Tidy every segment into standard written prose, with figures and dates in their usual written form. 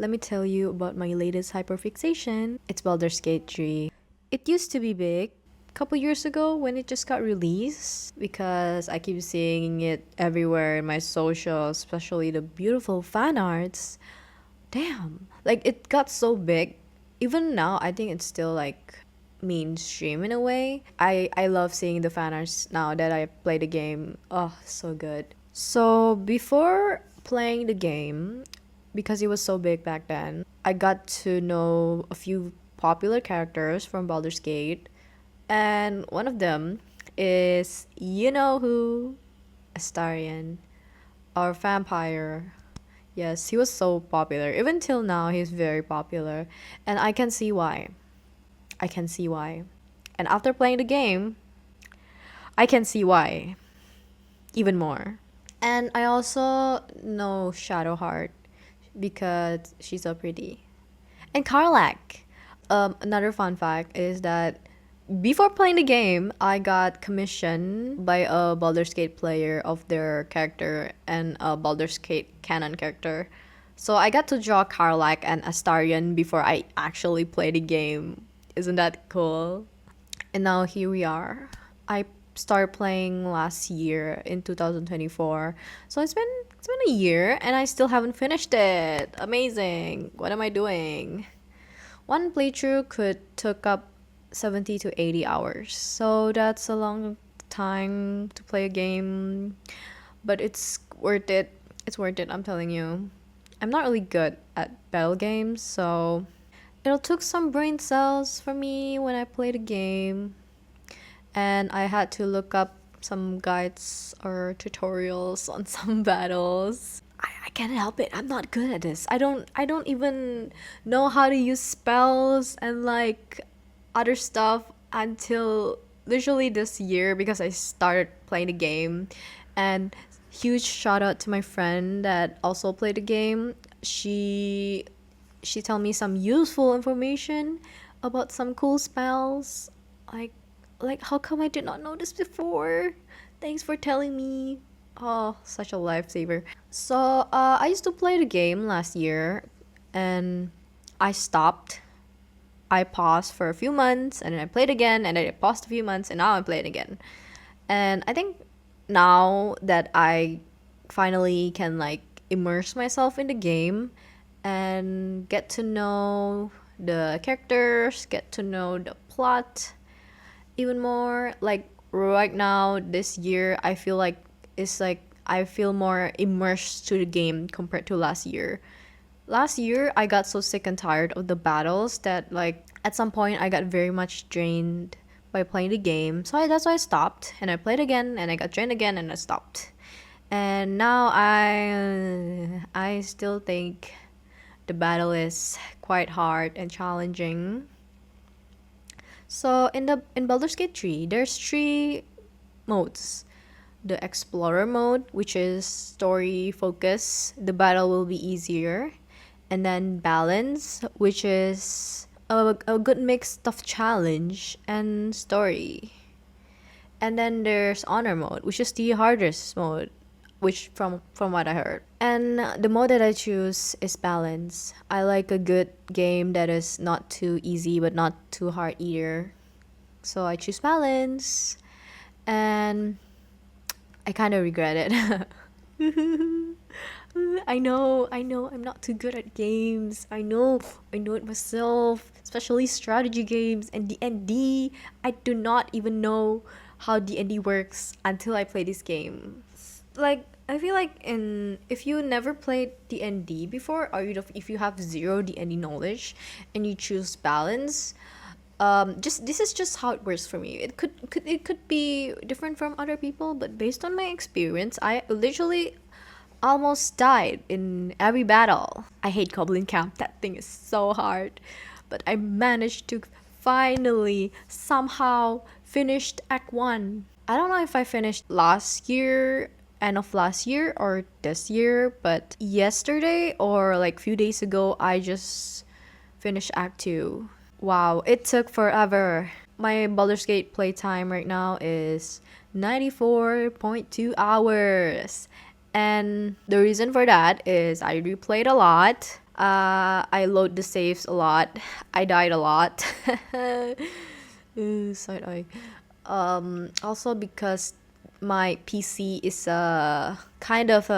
let me tell you about my latest hyperfixation. It's Baldur's Gate 3. It used to be big a couple years ago when it just got released because I keep seeing it everywhere in my socials, especially the beautiful fan arts. Damn, like it got so big. Even now, I think it's still like mainstream in a way. I love seeing the fan arts now that I play the game. Oh, so good. So before playing the game, because it was so big back then, I got to know a few popular characters from Baldur's Gate, and one of them is you know who, Astarion, our vampire. Yes, he was so popular. Even till now, he's very popular, and I can see why. I can see why. And after playing the game, I can see why even more. And I also know Shadowheart because she's so pretty. And Karlach. Another fun fact is that before playing the game, I got commissioned by a Baldur's Gate player of their character and a Baldur's Gate canon character. So I got to draw Karlach and Astarion before I actually play the game. Isn't that cool? And now here we are. I started playing last year in 2024. So it's been a year and I still haven't finished it. Amazing. What am I doing? One playthrough could took up 70 to 80 hours. So that's a long time to play a game, but it's worth it. It's worth it, I'm telling you. I'm not really good at battle games, so it'll took some brain cells for me when I play the game, and I had to look up some guides or tutorials on some battles. I can't help it. I'm not good at this. I don't even know how to use spells and like other stuff until literally this year because I started playing the game. And huge shout out to my friend that also played the game. She told me some useful information about some cool spells. Like like how come I did not know this before? Thanks for telling me. Oh, such a lifesaver. So, I used to play the game last year and I stopped. I paused for a few months and then I played again and then I paused a few months and now I'm playing again. And I think now that I finally can like immerse myself in the game and get to know the characters, get to know the plot even more, like right now this year I feel like it's like I feel more immersed to the game compared to last year. Last year I got so sick and tired of the battles that like at some point I got very much drained by playing the game. So that's why I stopped and I played again and I got drained again and I stopped. And now I still think the battle is quite hard and challenging. So in Baldur's Gate 3, there's three modes. The explorer mode, which is story focus, the battle will be easier. And then balance, which is a good mix of challenge and story. And then there's honor mode, which is the hardest mode, which from what I heard. And the mode that I choose is balance. I like a good game that is not too easy but not too hard either. So I choose balance, and I kind of regret it. I know, I'm not too good at games. I know it myself, especially strategy games and D&D. I do not even know how D&D works until I play this game. Like, I feel like if you never played D&D before, or if you have zero D&D knowledge and you choose balance, just this is just how it works for me. It could be different from other people, but based on my experience, I literally almost died in every battle. I hate Goblin Camp. That thing is so hard, but I managed to finally somehow finished Act One. I don't know if I finished last year, end of last year or this year, but yesterday or like few days ago, I just finished Act Two. Wow, it took forever. My Baldur's Gate playtime right now is 94.2 hours. And the reason for that is I replayed a lot. I load the saves a lot. I died a lot. Side eye. Also because my PC is a kind of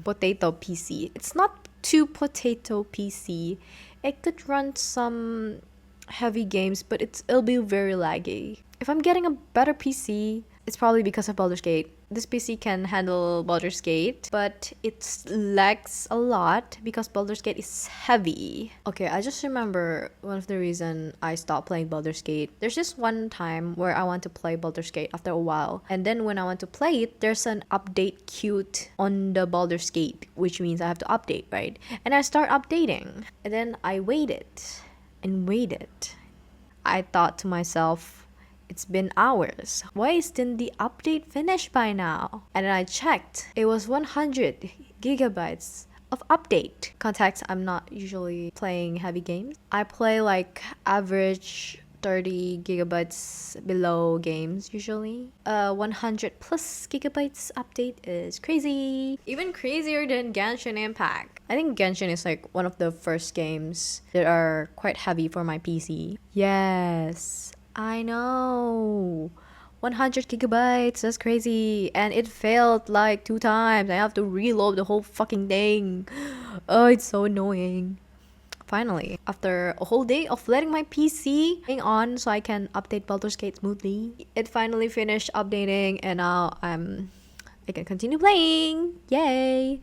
potato PC. It's not too potato PC. It could run some heavy games, but it'll be very laggy. If I'm getting a better PC, it's probably because of Baldur's Gate. This PC can handle Baldur's Gate, but it lags a lot because Baldur's Gate is heavy. Okay, I just remember one of the reason I stopped playing Baldur's Gate. There's just one time where I want to play Baldur's Gate after a while, and then when I want to play it, there's an update queued on the Baldur's Gate, which means I have to update, right? And I start updating, and then I waited and waited. I thought to myself, it's been hours. Why isn't the update finished by now? And then I checked. It was 100 gigabytes of update. Context, I'm not usually playing heavy games. I play like average 30 gigabytes below games usually. 100 plus gigabytes update is crazy. Even crazier than Genshin Impact. I think Genshin is like one of the first games that are quite heavy for my PC. Yes, I know. 100 gigabytes, that's crazy. And it failed like 2 times. I have to reload the whole fucking thing. Oh, it's so annoying. Finally, after a whole day of letting my PC hang on so I can update Baldur's Gate smoothly, it finally finished updating and now I can continue playing. Yay!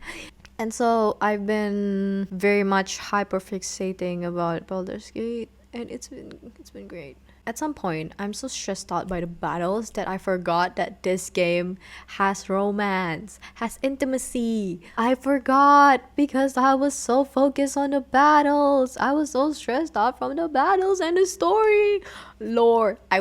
And so I've been very much hyperfixating about Baldur's Gate, and it's been great. At some point, I'm so stressed out by the battles that I forgot that this game has romance, has intimacy. I forgot because I was so focused on the battles. I was so stressed out from the battles and the story. Lord, I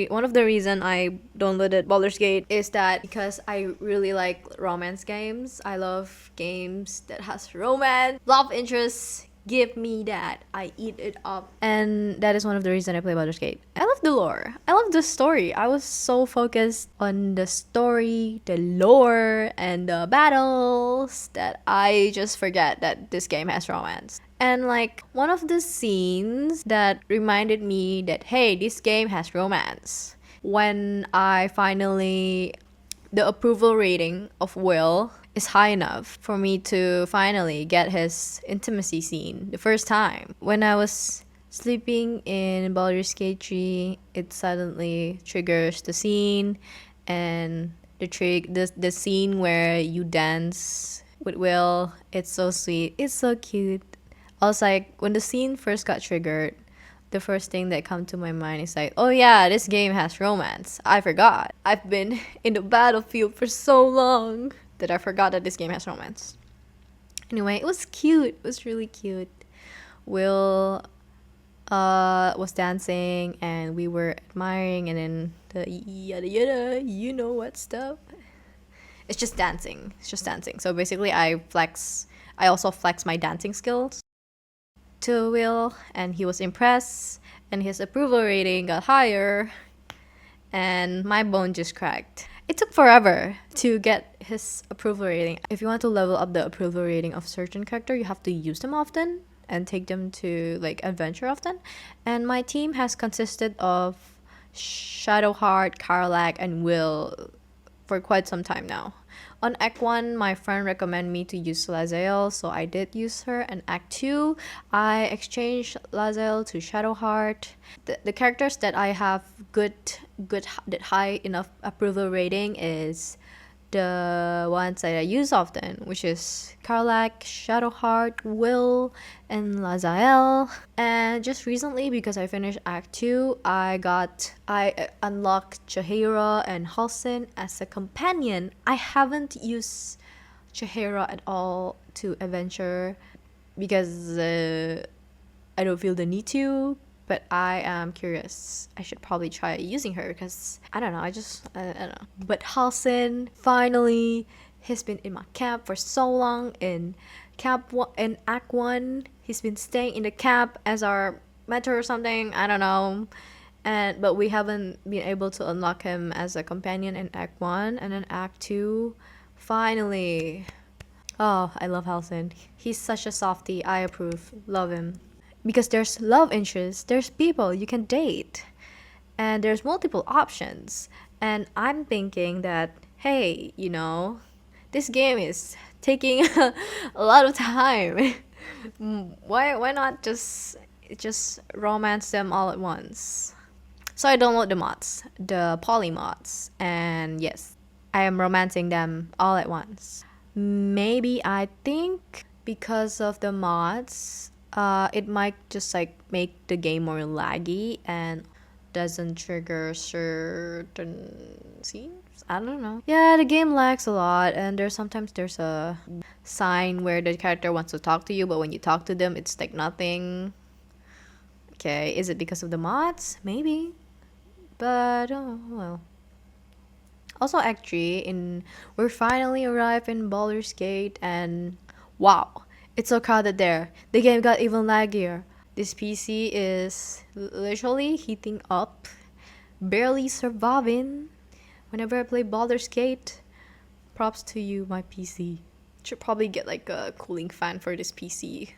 one of the reason I downloaded Baldur's Gate is that because I really like romance games. I love games that has romance, love interests. Give me that. I eat it up. And that is one of the reasons I play Baldur's Gate. I love the lore. I love the story. I was so focused on the story, the lore, and the battles that I just forget that this game has romance. And like one of the scenes that reminded me that hey, this game has romance. When I finally the approval rating of Will is high enough for me to finally get his intimacy scene the first time. When I was sleeping in Baldur's Gate 3, it suddenly triggers the scene and the scene where you dance with Will. It's so sweet. It's so cute. I was like, when the scene first got triggered, the first thing that come to my mind is like, oh yeah, this game has romance. I forgot. I've been in the battlefield for so long that I forgot that this game has romance. Anyway, it was cute. It was really cute. Will was dancing and we were admiring, and then the yada yada, you know what stuff. It's just dancing. So basically I also flex my dancing skills to Will, and he was impressed, and his approval rating got higher, and my bone just cracked. It took forever to get his approval rating. If you want to level up the approval rating of certain character, you have to use them often and take them to like adventure often. And my team has consisted of Shadowheart, Karlak, and Will for quite some time now. On Act 1, my friend recommended me to use Lazael, so I did use her. And Act 2, I exchanged Lazael to Shadowheart. The characters that I have that high enough approval rating is the ones that I use often, which is Karlak, Shadowheart, Will, and Lazael. And just recently, because I finished Act 2, I unlocked Chahira and Halsin as a companion. I haven't used Chahira at all to adventure because I don't feel the need to, but I am curious. I should probably try using her because I don't know. I don't know. But Halsin, finally, he's been in my camp for so long. In Act 1, he's been staying in the camp as our mentor or something. I don't know. But we haven't been able to unlock him as a companion in Act 1. And then Act 2, finally Oh, I love Halcyon. He's such a softie. I approve. Love him. Because there's love interests, there's people you can date, and there's multiple options. And I'm thinking that, hey, this game is taking a lot of time. Why not just romance them all at once? So I download the mods, the poly mods, and yes, I am romancing them all at once. Maybe I think because of the mods, it might just like make the game more laggy and doesn't trigger certain scenes. I don't know. Yeah, the game lags a lot, and there's a sign where the character wants to talk to you, but when you talk to them, it's like nothing. Okay, is it because of the mods? Maybe, but oh well. Also, Act 3, we're finally arrived in Baldur's Gate, and wow, it's so crowded there. The game got even laggier. This PC is literally heating up, barely surviving. Whenever I play Baldur's Gate, props to you, my PC. Should probably get like a cooling fan for this PC.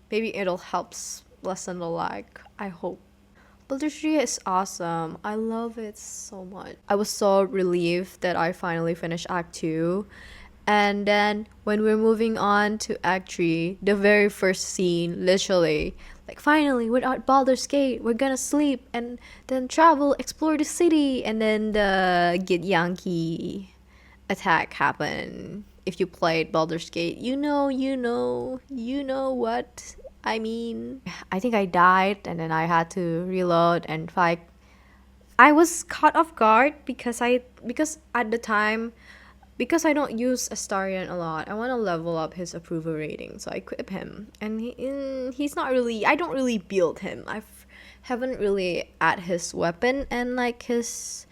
Maybe it'll help lessen the lag. I hope. Baldur's 3 is awesome. I love it so much. I was so relieved that I finally finished Act 2. And then when we're moving on to Act 3, the very first scene, literally, like finally, we're at Baldur's Gate, we're gonna sleep and then travel, explore the city, and then the Get Yankee attack happened. If you played Baldur's Gate, you know what I mean. I think I died and then I had to reload and fight. I was caught off guard because at the time, because I don't use Astarion a lot, I want to level up his approval rating, so I equip him. And he's not really, I don't really build him. Haven't really add his weapon and like his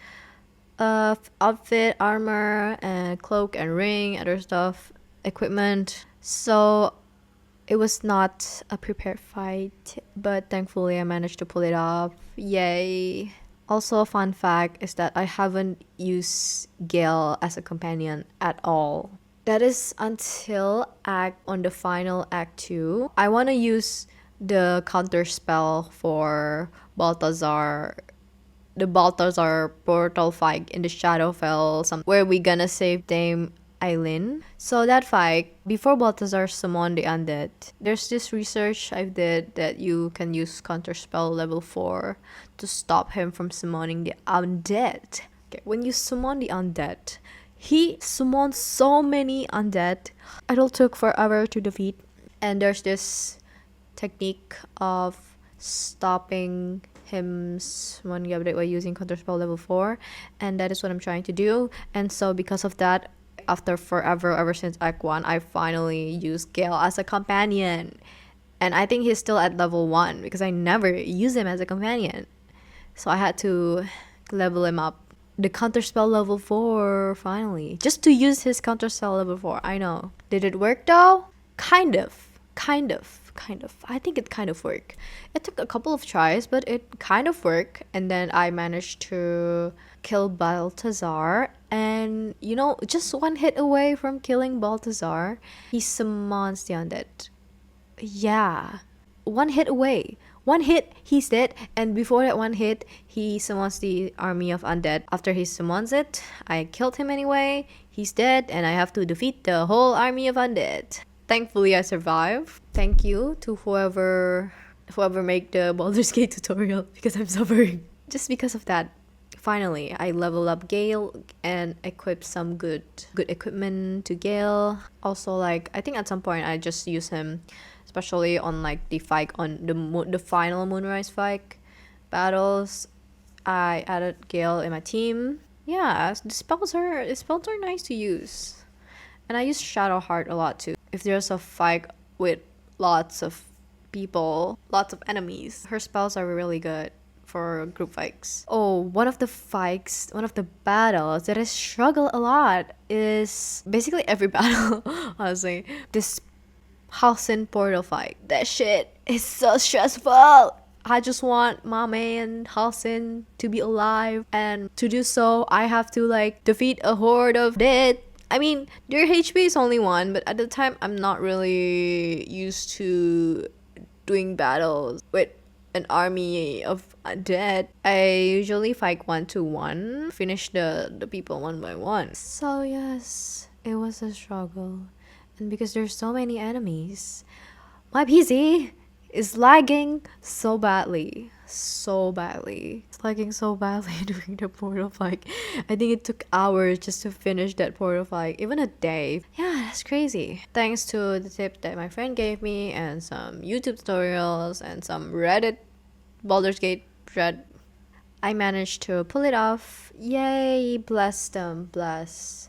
outfit, armor, and cloak and ring, other stuff, equipment. So it was not a prepared fight, but thankfully I managed to pull it off. Yay. Also, a fun fact is that I haven't used Gale as a companion at all. That is until on the final Act 2. I want to use the counter spell for Balthazar, the Balthazar portal fight in the Shadowfell, where we gonna save Dame Eileen. So that fight, before Balthazar summoned the undead, there's this research I did that you can use counterspell level 4 to stop him from summoning the undead. Okay, when you summon the undead, he summoned so many undead, it took forever to defeat. And there's this technique of stopping him summoning the undead by using counterspell level 4, and that is what I'm trying to do. And so because of that, after forever, ever since Act 1, I finally used Gale as a companion. And I think he's still at level 1 because I never use him as a companion. So I had to level him up. The counterspell level 4, finally. Just to use his counterspell level 4, I know. Did it work though? Kind of. I think it kind of worked. It took a couple of tries, but it kind of worked. And then I managed to kill Balthazar. And, just one hit away from killing Balthazar, he summons the undead. Yeah. One hit away. One hit, he's dead. And before that one hit, he summons the army of undead. After he summons it, I killed him anyway. He's dead, and I have to defeat the whole army of undead. Thankfully, I survived. Thank you to whoever made the Baldur's Gate tutorial, because I'm suffering. Just because of that, finally, I leveled up Gale and equipped some good equipment to Gale. Also, I think at some point I just use him, especially on the fight on the final Moonrise fight battles. I added Gale in my team. Yeah, the spells are nice to use. And I use Shadowheart a lot too. If there's a fight with lots of people, lots of enemies, her spells are really good for group fights. Oh, one of the battles that I struggle a lot is basically every battle, honestly. This Halcyon portal fight. That shit is so stressful. I just want my man Halcyon to be alive, and to do so, I have to defeat a horde of dead I mean, their HP is only one, but at the time, I'm not really used to doing battles with an army of undead. I usually fight 1-1, finish the people one by one. So yes, it was a struggle. And because there's so many enemies, my PC is lagging so badly. So badly. It's lagging so badly during the portal fight. I think it took hours just to finish that portal fight. Even a day. Yeah, that's crazy. Thanks to the tip that my friend gave me and some YouTube tutorials and some Reddit Baldur's Gate thread, I managed to pull it off. Yay, bless them, bless.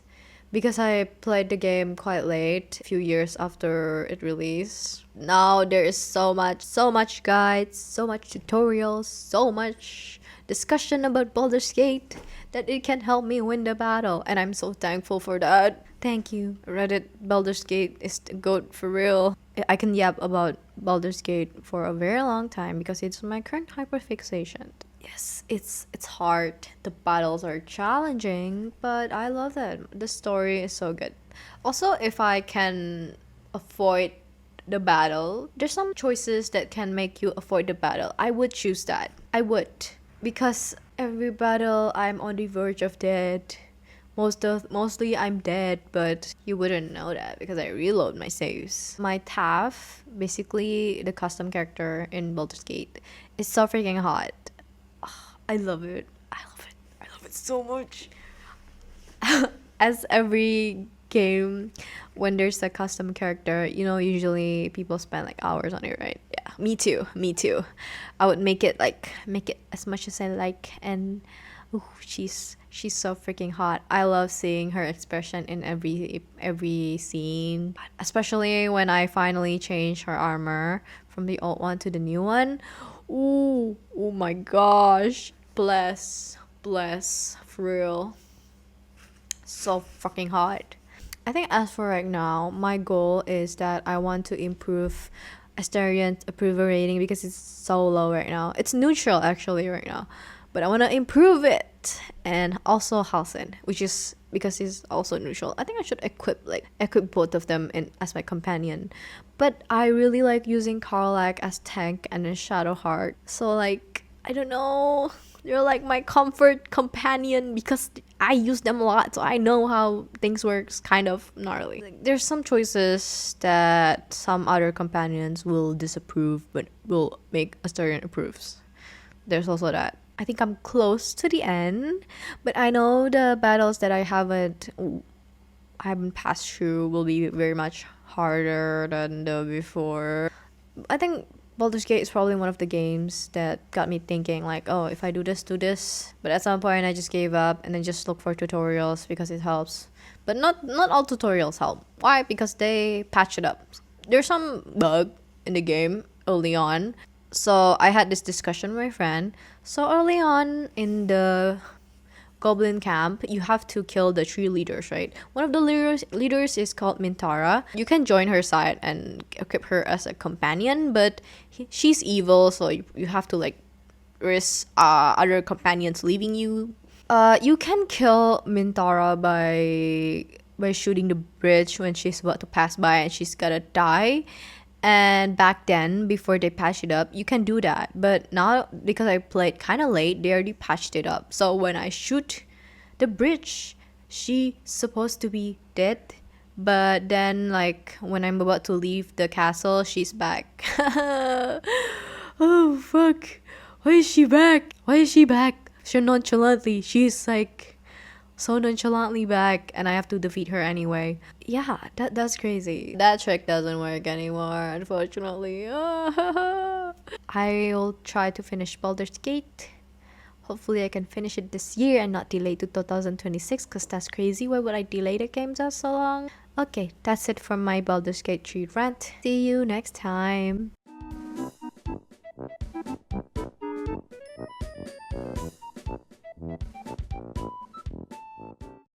Because I played the game quite late, a few years after it released. Now there is so much guides, so much tutorials, so much discussion about Baldur's Gate that it can help me win the battle, and I'm so thankful for that. Thank you. Reddit Baldur's Gate is the goat for real. I can yap about Baldur's Gate for a very long time because it's my current hyperfixation. Yes, it's hard. The battles are challenging, but I love that. The story is so good. Also, if I can avoid the battle, there's some choices that can make you avoid the battle. I would choose that. I would. Because every battle I'm on the verge of dead. Mostly I'm dead, but you wouldn't know that because I reload my saves. My Taff, basically the custom character in Baldur's Gate, is so freaking hot. I love it. I love it. I love it so much. As every game, when there's a custom character, usually people spend like hours on it, right? Yeah, me too. Me too. I would make it as much as I like, and she's so freaking hot. I love seeing her expression in every scene, especially when I finally change her armor from the old one to the new one. Ooh, oh my gosh. Bless, for real. So fucking hot. I think as for right now, my goal is that I want to improve Asterian's approval rating because it's so low right now. It's neutral actually right now, but I want to improve it. And also Halsin, which is because he's also neutral. I think I should equip both of them as my companion. But I really like using Karlak as tank and then Shadowheart. So like, I don't know. They're like my comfort companion because I use them a lot, so I know how things works. Kind of gnarly. Like, there's some choices that some other companions will disapprove, but will make Astarion approves. There's also that. I think I'm close to the end, but I know the battles that I haven't passed through will be very much harder than the before. I think Baldur's Gate is probably one of the games that got me thinking like, oh, if I do this. But at some point I just gave up and then just look for tutorials because it helps. But not all tutorials help. Why? Because they patch it up. There's some bug in the game early on. So I had this discussion with my friend. So early on in the goblin camp, you have to kill the 3 leaders, right? One of the leaders is called Mintara. You can join her side and equip her as a companion, but she's evil, so you have to like risk other companions leaving you. You can kill Mintara by shooting the bridge when she's about to pass by and she's gonna die. And back then, before they patched it up, you can do that. But now, because I played kind of late, they already patched it up. So when I shoot the bridge, she's supposed to be dead. But then, like, when I'm about to leave the castle, she's back. Oh, fuck. Why is she back? So nonchalantly. She's like so nonchalantly back, and I have to defeat her anyway. Yeah, that's crazy. That trick doesn't work anymore, unfortunately. I'll try to finish Baldur's Gate. Hopefully I can finish it this year and not delay to 2026, because that's crazy. Why would I delay the games out so long? Okay, that's it from my Baldur's Gate 3 rant. See you next time.